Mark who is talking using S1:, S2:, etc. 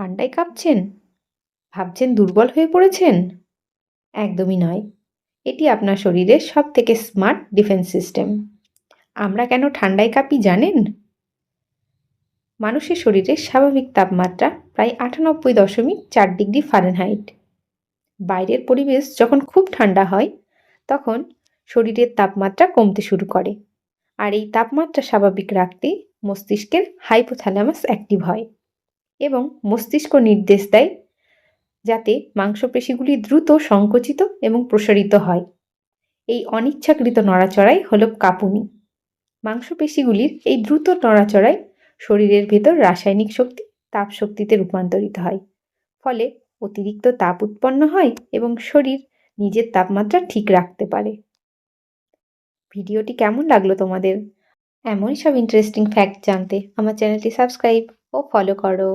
S1: ঠান্ডায় কাঁপছেন? ভাবছেন দুর্বল হয়ে পড়েছেন? একদমই নয়। এটি আপনার শরীরের সবথেকে স্মার্ট ডিফেন্স সিস্টেম। আমরা কেন ঠান্ডায় কাঁপি জানেন? মানুষের শরীরের স্বাভাবিক তাপমাত্রা প্রায় 98.4 ডিগ্রি ফারেনহাইট। বাইরের পরিবেশ যখন খুব ঠান্ডা হয় তখন শরীরের তাপমাত্রা কমতে শুরু করে, আর এই তাপমাত্রা স্বাভাবিক রাখতে মস্তিষ্কের হাইপোথ্যালামাস অ্যাক্টিভ হয় এবং মস্তিষ্ক নির্দেশ দেয় যাতে মাংসপেশিগুলি দ্রুত সংকুচিত এবং প্রসারিত হয়। এই অনিচ্ছাকৃত নড়াচড়াই হলো কাঁপুনি। মাংসপেশিগুলির এই দ্রুত নড়াচড়ায় শরীরের ভেতর রাসায়নিক শক্তি তাপ শক্তিতে রূপান্তরিত হয়, ফলে অতিরিক্ত তাপ উৎপন্ন হয় এবং শরীর নিজের তাপমাত্রা ঠিক রাখতে পারে। ভিডিওটি কেমন লাগলো তোমাদের? এমনই সব ইন্টারেস্টিং ফ্যাক্ট জানতে আমার চ্যানেলটি সাবস্ক্রাইব ও ফলো করো।